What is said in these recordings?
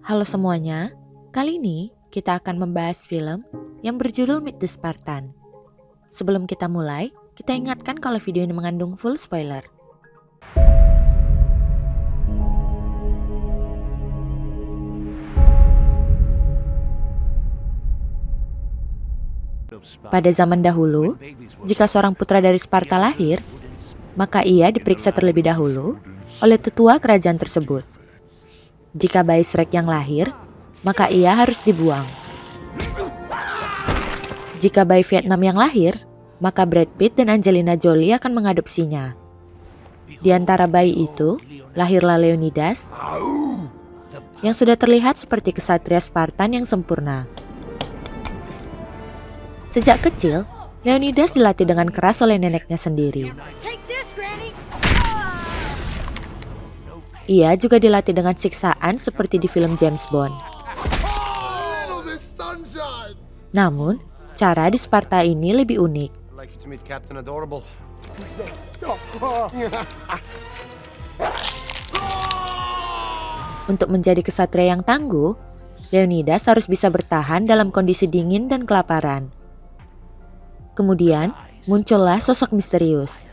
Halo semuanya, kali ini kita akan membahas film yang berjudul Meet the Spartan. Sebelum kita mulai, kita ingatkan kalau video ini mengandung full spoiler. Pada zaman dahulu, jika seorang putra dari Sparta lahir, maka ia diperiksa terlebih dahulu oleh tetua kerajaan tersebut. Jika bayi Shrek yang lahir, maka ia harus dibuang. Jika bayi Vietnam yang lahir, maka Brad Pitt dan Angelina Jolie akan mengadopsinya. Di antara bayi itu, lahirlah Leonidas, yang sudah terlihat seperti kesatria Spartan yang sempurna. Sejak kecil, Leonidas dilatih dengan keras oleh neneknya sendiri. Ia juga dilatih dengan siksaan seperti di film James Bond. Namun, cara di Sparta ini lebih unik. Untuk menjadi kesatria yang tangguh, Leonidas harus bisa bertahan dalam kondisi dingin dan kelaparan. Kemudian, muncullah sosok misterius.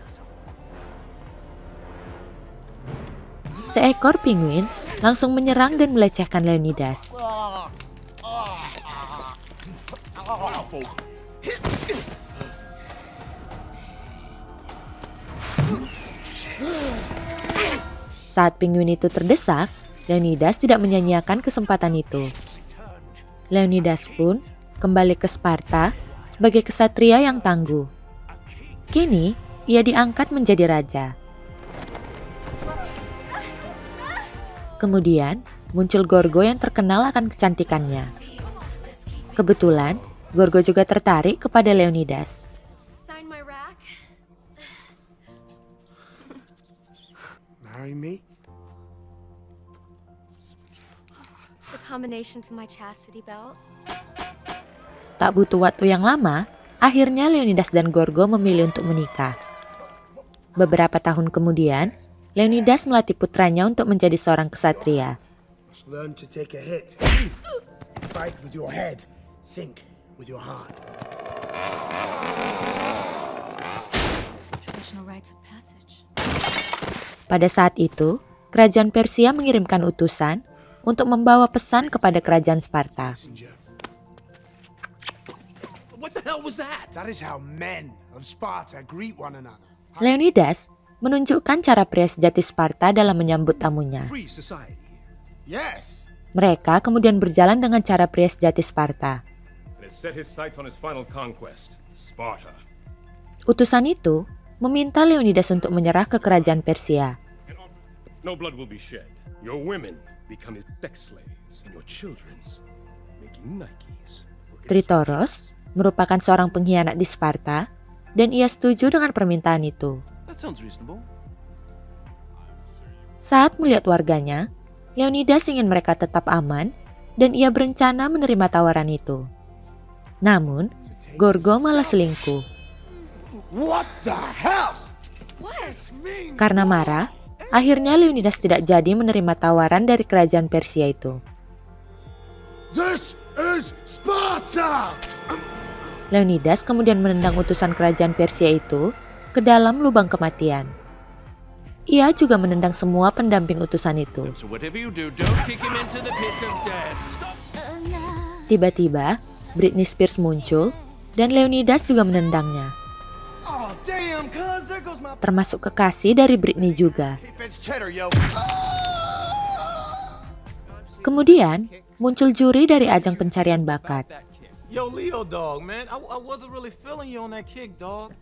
Seekor penguin langsung menyerang dan melecehkan Leonidas. Saat penguin itu terdesak, Leonidas tidak menyanyiakan kesempatan itu. Leonidas pun kembali ke Sparta sebagai kesatria yang tangguh. Kini, ia diangkat menjadi raja. Kemudian, muncul Gorgo yang terkenal akan kecantikannya. Kebetulan, Gorgo juga tertarik kepada Leonidas. Marry me? The combination to my chastity belt. Tak butuh waktu yang lama, akhirnya Leonidas dan Gorgo memilih untuk menikah. Beberapa tahun kemudian, Leonidas melatih putranya untuk menjadi seorang kesatria. Learn to take a hit. Fight with your head. Think with your heart. Traditional rites of passage. Pada saat itu, kerajaan Persia mengirimkan utusan untuk membawa pesan kepada kerajaan Sparta. What the hell was that? That is how men of Sparta greet one another. Leonidas menunjukkan cara pria sejati Sparta dalam menyambut tamunya. Free society. Yes. Mereka kemudian berjalan dengan cara pria sejati Sparta. And has set his sights on his final conquest, Sparta. Utusan itu meminta Leonidas untuk menyerah ke kerajaan Persia. No blood will be shed. Your women become his sex slaves, and your children's making Nikes. Tritoros merupakan seorang pengkhianat di Sparta, dan ia setuju dengan permintaan itu. That sounds reasonable. Saat melihat warganya, Leonidas ingin mereka tetap aman, dan ia berencana menerima tawaran itu. Namun, Gorgo malah selingkuh. What the hell? Karena marah, akhirnya Leonidas tidak jadi menerima tawaran dari kerajaan Persia itu. This is Sparta! Leonidas kemudian menendang utusan kerajaan Persia itu ke dalam lubang kematian. Ia juga menendang semua pendamping utusan itu. So whatever you do, don't kick him into the pit of death. Stop. Tiba-tiba, Britney Spears muncul dan Leonidas juga menendangnya. Oh, damn, cuz there goes my Termasuk kekasih dari Britney juga. bitch cheddar, yo. Kemudian, muncul juri dari ajang pencarian bakat. Yo, Leo, dog, man. I wasn't really feeling you on that kick, dog.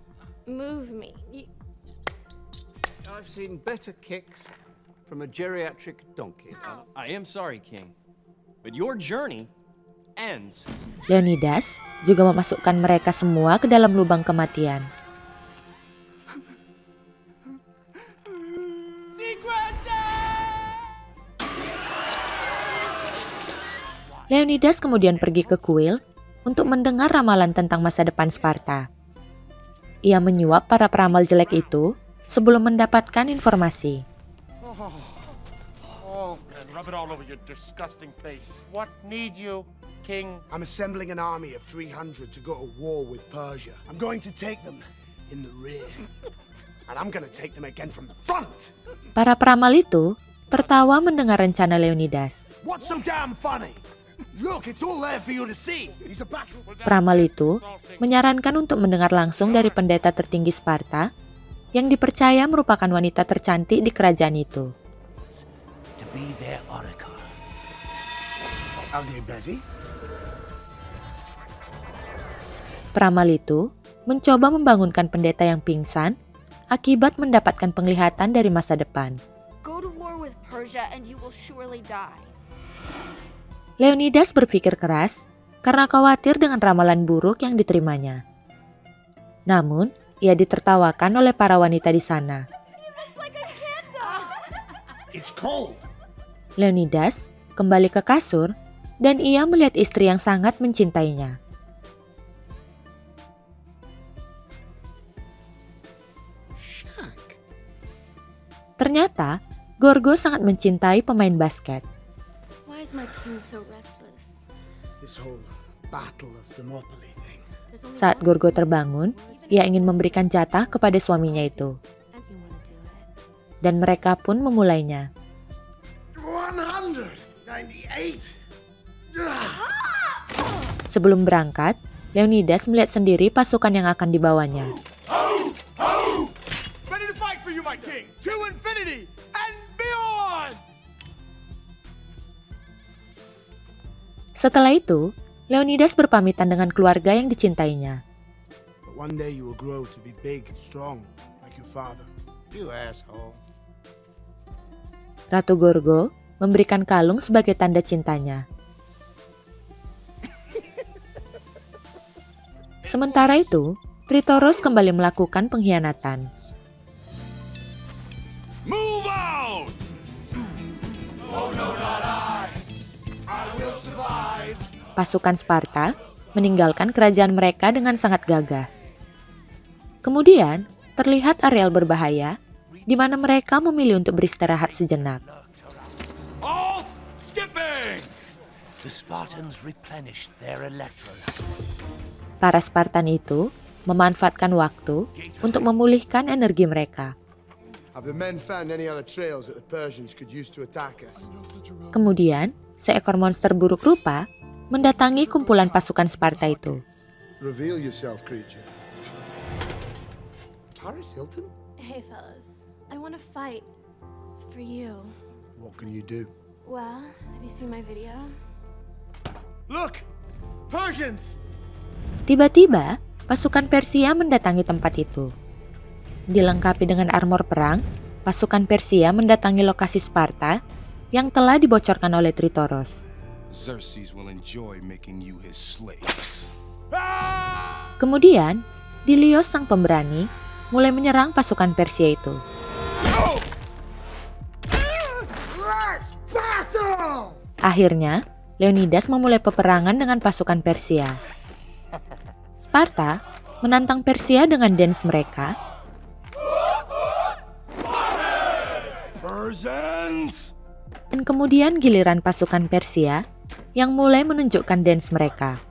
Move me. I've seen better kicks from a geriatric donkey. I am sorry, King, but your journey ends. Leonidas juga memasukkan mereka semua ke dalam lubang kematian. Leonidas kemudian pergi ke kuil untuk mendengar ramalan tentang masa depan Sparta. Ia menyuap para peramal jelek itu sebelum mendapatkan informasi. and rub it all over your disgusting face. What need you, King? I'm assembling an army of 300 to go to war with Persia. I'm going to take them in the rear. And I'm gonna take them again from the front. Para peramal itu tertawa mendengar rencana Leonidas. What's so damn funny? Look, it's all there for you to see. He's a battle. Peramal itu menyarankan untuk mendengar langsung dari pendeta tertinggi Sparta yang dipercaya merupakan wanita tercantik di kerajaan itu. To be their oracle. Ugly Betty. Peramal itu mencoba membangunkan pendeta yang pingsan akibat mendapatkan penglihatan dari masa depan. Go to war with Persia and you will surely die. Leonidas berpikir keras karena khawatir dengan ramalan buruk yang diterimanya. Namun, ia ditertawakan oleh para wanita di sana. It's cold. Leonidas kembali ke kasur dan ia melihat istri yang sangat mencintainya. Ternyata, Gorgo sangat mencintai pemain basket. Why is my king so restless? It's this whole battle of Thermopylae thing. There's only Saat one Gorgo person terbangun, who believes ia ingin memberikan jatah kepada suaminya itu. I just wanna do it. Dan mereka pun memulainya. 198. Sebelum berangkat, Leonidas melihat sendiri pasukan yang akan dibawanya. Ready to fight for you, my king! To infinity and beyond! Setelah itu, Leonidas berpamitan dengan keluarga yang dicintainya. But one day you will grow to be big and strong like your father. You asshole. Ratu Gorgo memberikan kalung sebagai tanda cintanya. Sementara itu, Tritoros kembali melakukan pengkhianatan. Move out! Pasukan Sparta meninggalkan kerajaan mereka dengan sangat gagah. Kemudian, terlihat areal berbahaya di mana mereka memilih untuk beristirahat sejenak. All skipping! The Spartans replenished their electrolyte. Para Spartan itu memanfaatkan waktu untuk memulihkan energi mereka. Have the men found any other trails that the Persians could use to attack us? Kemudian, seekor monster buruk rupa mendatangi kumpulan pasukan Sparta itu. Reveal yourself, creature. Paris Hilton? Hey fellas, I wanna fight for you. What can you do? Well, have you seen my video? Look! Persians! Tiba-tiba, pasukan Persia mendatangi tempat itu. Dilengkapi dengan armor perang, pasukan Persia mendatangi lokasi Sparta yang telah dibocorkan oleh Tritoros. Xerxes will enjoy making you his slaves. Kemudian, Dilios sang pemberani mulai menyerang pasukan Persia itu. Let's battle! Akhirnya, Leonidas memulai peperangan dengan pasukan Persia. Sparta menantang Persia dengan dance mereka. Persians! Dan kemudian giliran pasukan Persia yang mulai menunjukkan dance mereka.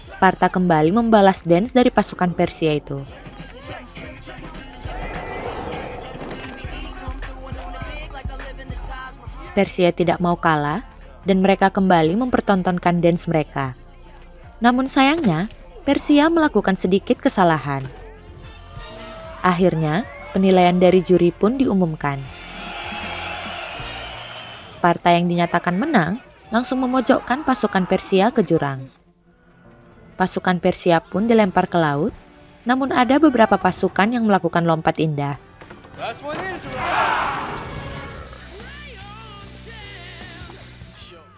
Sparta kembali membalas dance dari pasukan Persia itu. Persia tidak mau kalah dan mereka kembali mempertontonkan dance mereka. Namun sayangnya, Persia melakukan sedikit kesalahan. Akhirnya, penilaian dari juri pun diumumkan. Sparta yang dinyatakan menang langsung memojokkan pasukan Persia ke jurang. Pasukan Persia pun dilempar ke laut, namun ada beberapa pasukan yang melakukan lompat indah.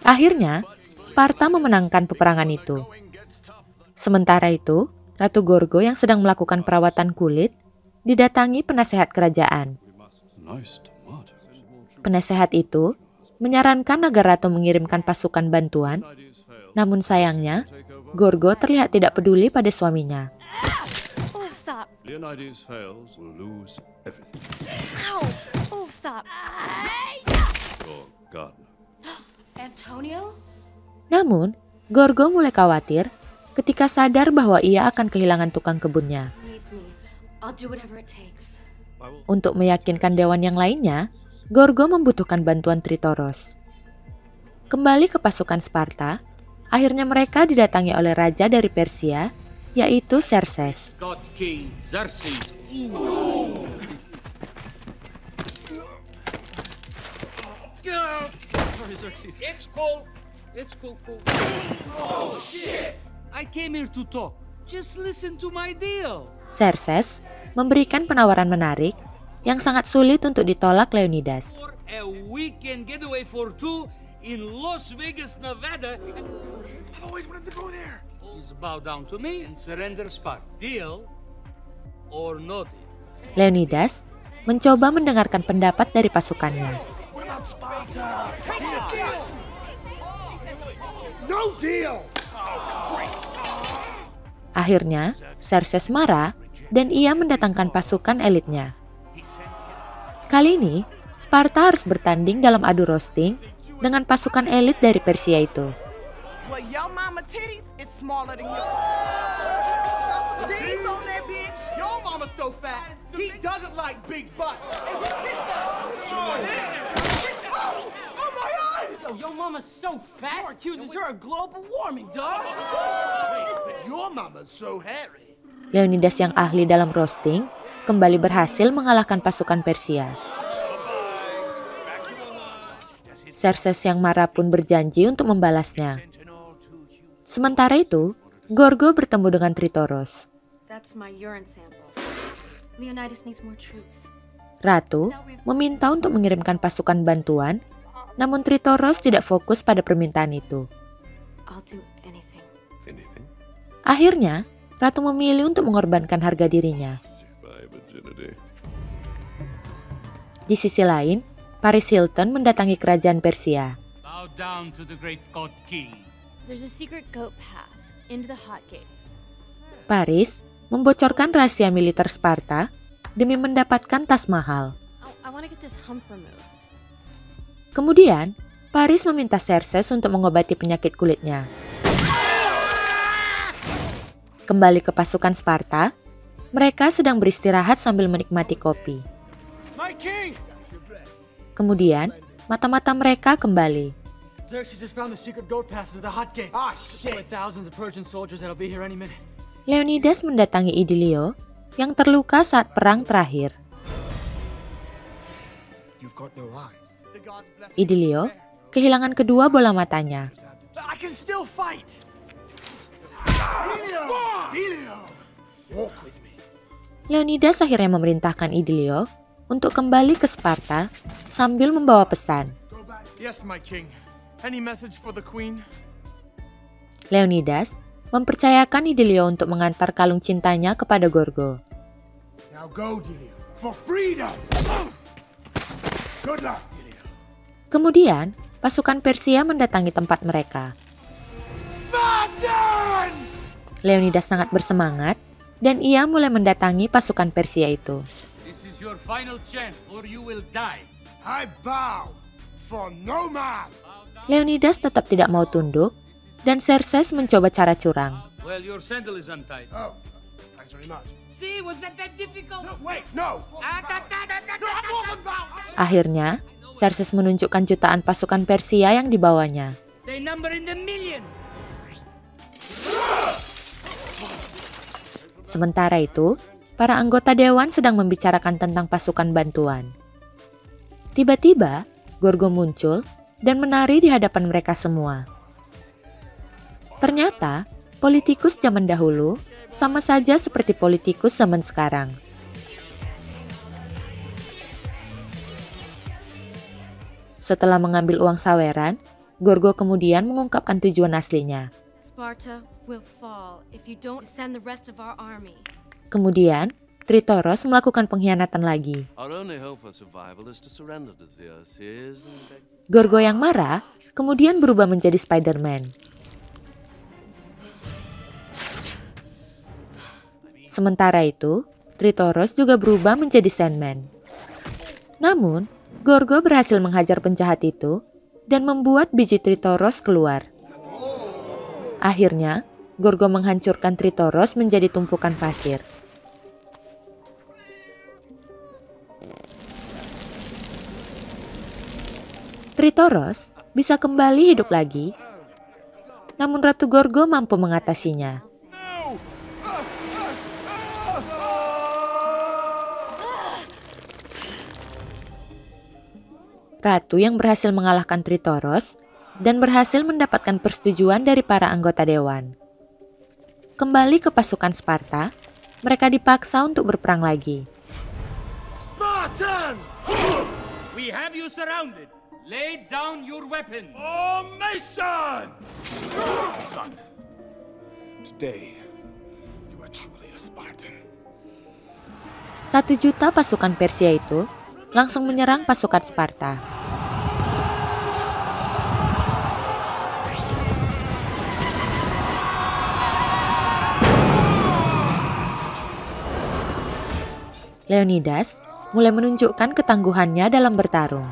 Akhirnya, Sparta memenangkan peperangan itu. Sementara itu, Ratu Gorgo yang sedang melakukan perawatan kulit didatangi penasehat kerajaan. Penasehat itu menyarankan agar Ratu mengirimkan pasukan bantuan, namun sayangnya, Gorgo terlihat tidak peduli pada suaminya. Oh, stop. Leonidas fails, we'll lose everything. Ow! Oh, stop. Your gardener. Antonio? Namun, Gorgo mulai khawatir ketika sadar bahwa ia akan kehilangan tukang kebunnya. Needs me. I'll do whatever it takes. Untuk meyakinkan dewan yang lainnya, Gorgo membutuhkan bantuan Tritoros. Kembali ke pasukan Sparta, akhirnya mereka didatangi oleh raja dari Persia, yaitu Xerxes. God King Xerxes. Sorry, Xerxes. It's cool. It's cool. Oh, shit! I came here to talk. Just listen to my deal. Xerxes memberikan penawaran menarik yang sangat sulit untuk ditolak Leonidas. For a weekend getaway for two in Las Vegas, Nevada. I've always wanted to go there. Please bow down to me and surrender Sparta. Deal or no deal? Leonidas mencoba mendengarkan pendapat dari pasukannya. What about Sparta? No deal! Akhirnya, Xerxes marah dan ia mendatangkan pasukan elitnya. Kali ini, Sparta harus bertanding dalam adu roasting dengan pasukan elit dari Persia itu. Well, your mama titties is smaller than yours. D's on that bitch. Your mama's so fat, he doesn't like big butts. Oh, my eyes! Yo, your mama's so fat, accuses her of global warming, dog. But your mama's so hairy. Leonidas yang ahli dalam roasting kembali berhasil mengalahkan pasukan Persia. Xerxes yang marah pun berjanji untuk membalasnya. Sementara itu, Gorgo bertemu dengan Tritoros. That's my urine sample. Leonidas needs more troops. Ratu meminta untuk mengirimkan pasukan bantuan, namun Tritoros tidak fokus pada permintaan itu. I'll do anything. Anything? Akhirnya, Ratu memilih untuk mengorbankan harga dirinya. My virginity. Di sisi lain, Paris Hilton mendatangi kerajaan Persia. Bow down to the great God King. There's a secret goat path into the hot gates. Paris membocorkan rahasia militer Sparta demi mendapatkan tas mahal. I want to get this hump removed. Kemudian, Paris meminta Xerxes untuk mengobati penyakit kulitnya. Kembali ke pasukan Sparta, mereka sedang beristirahat sambil menikmati kopi. My king! Kemudian, mata-mata mereka kembali. Xerxes has found the secret goat path to the hot gates. Ah, There are shit! thousands of Persian soldiers that'll be here any minute. Leonidas mendatangi Idilio yang terluka saat perang terakhir. You've got no eyes. The gods bless me. Idilio kehilangan kedua bola matanya. I can still fight. Delio! Delio! Walk with me. Leonidas akhirnya memerintahkan Idilio untuk kembali ke Sparta sambil membawa pesan. Yes, my king. Any message for the queen? Leonidas mempercayakan Idilio untuk mengantar kalung cintanya kepada Gorgo. Now go, Delio, for freedom! Good luck, Delio. Kemudian, pasukan Persia mendatangi tempat mereka. Spartans! Leonidas sangat bersemangat dan ia mulai mendatangi pasukan Persia itu. This is your final chance or you will die. I bow for no man! Leonidas tetap tidak mau tunduk dan Xerxes mencoba cara curang. Well, your sandal is untied. Oh, thanks very much. See, was that difficult? No, wait, no! No, I wasn't bound! Akhirnya, Xerxes menunjukkan jutaan pasukan Persia yang dibawanya. They number in the million. Sementara itu, para anggota dewan sedang membicarakan tentang pasukan bantuan. Tiba-tiba, Gorgo muncul dan menari di hadapan mereka semua. Ternyata, politikus zaman dahulu sama saja seperti politikus zaman sekarang. Setelah mengambil uang saweran, Gorgo kemudian mengungkapkan tujuan aslinya. Sparta will fall if you don't send the rest of our army. Kemudian, Tritoros melakukan pengkhianatan lagi. Our only hope for survival is to surrender to Xerxes and beg. Gorgo yang marah kemudian berubah menjadi Spider-Man. Sementara itu, Tritoros juga berubah menjadi Sandman. Namun, Gorgo berhasil menghajar penjahat itu dan membuat biji Tritoros keluar. Akhirnya, Gorgo menghancurkan Tritoros menjadi tumpukan pasir. Tritoros bisa kembali hidup lagi, namun Ratu Gorgo mampu mengatasinya. Ratu yang berhasil mengalahkan Tritoros dan berhasil mendapatkan persetujuan dari para anggota dewan. Kembali ke pasukan Sparta, mereka dipaksa untuk berperang lagi. Spartan! We have you surrounded. Lay down your weapon. Formation! Son, today you are truly a Spartan. 1 juta pasukan Persia itu langsung menyerang pasukan Sparta. Leonidas mulai menunjukkan ketangguhannya dalam bertarung.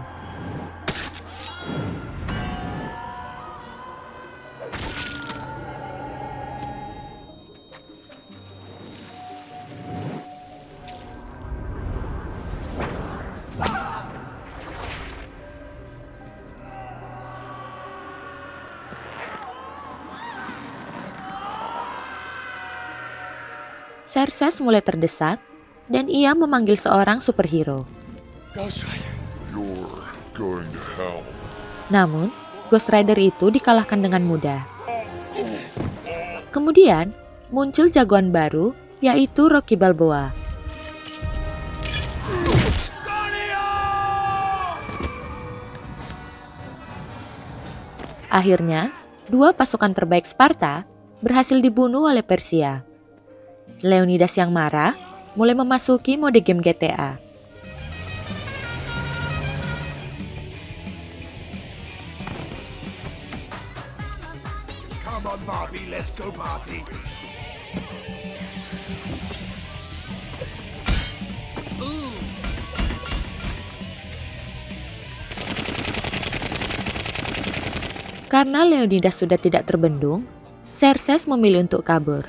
Xerxes mulai terdesak dan ia memanggil seorang superhero. Ghost Rider. You're going to hell. Namun, Ghost Rider itu dikalahkan dengan mudah. Kemudian, muncul jagoan baru, yaitu Rocky Balboa. Akhirnya, 2 pasukan terbaik Sparta berhasil dibunuh oleh Persia. Leonidas yang marah mulai memasuki mode game GTA. Come on, Barbie, let's go party. Karena Leonidas sudah tidak terbendung, Xerxes memilih untuk kabur.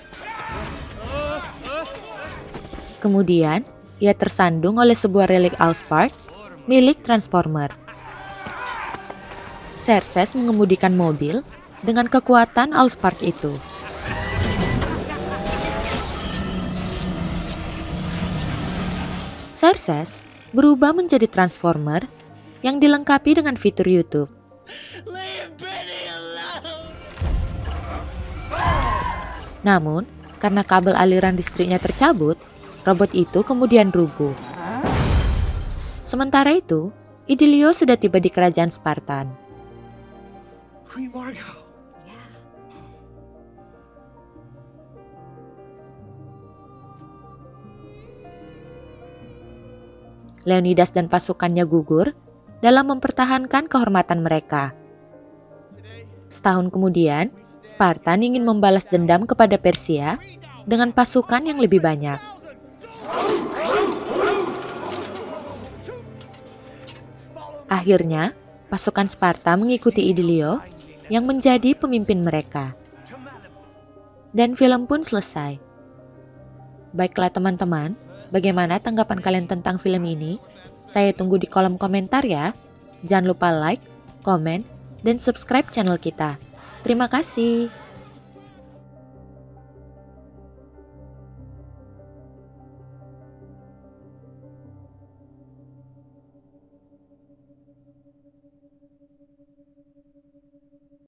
Kemudian, ia tersandung oleh sebuah relik Allspark milik Transformer. Xerxes mengemudikan mobil dengan kekuatan Allspark itu. Xerxes berubah menjadi Transformer yang dilengkapi dengan fitur YouTube. Namun, karena kabel aliran listriknya tercabut, robot itu kemudian rubuh. Sementara itu, Idilio sudah tiba di kerajaan Spartan. Queen Margot. Leonidas dan pasukannya gugur dalam mempertahankan kehormatan mereka. Setahun kemudian, Spartan ingin membalas dendam kepada Persia dengan pasukan yang lebih banyak. Akhirnya, pasukan Sparta mengikuti Idilio yang menjadi pemimpin mereka. Dan film pun selesai. Baiklah teman-teman, bagaimana tanggapan kalian tentang film ini? Saya tunggu di kolom komentar ya. Jangan lupa like, komen, dan subscribe channel kita. Terima kasih.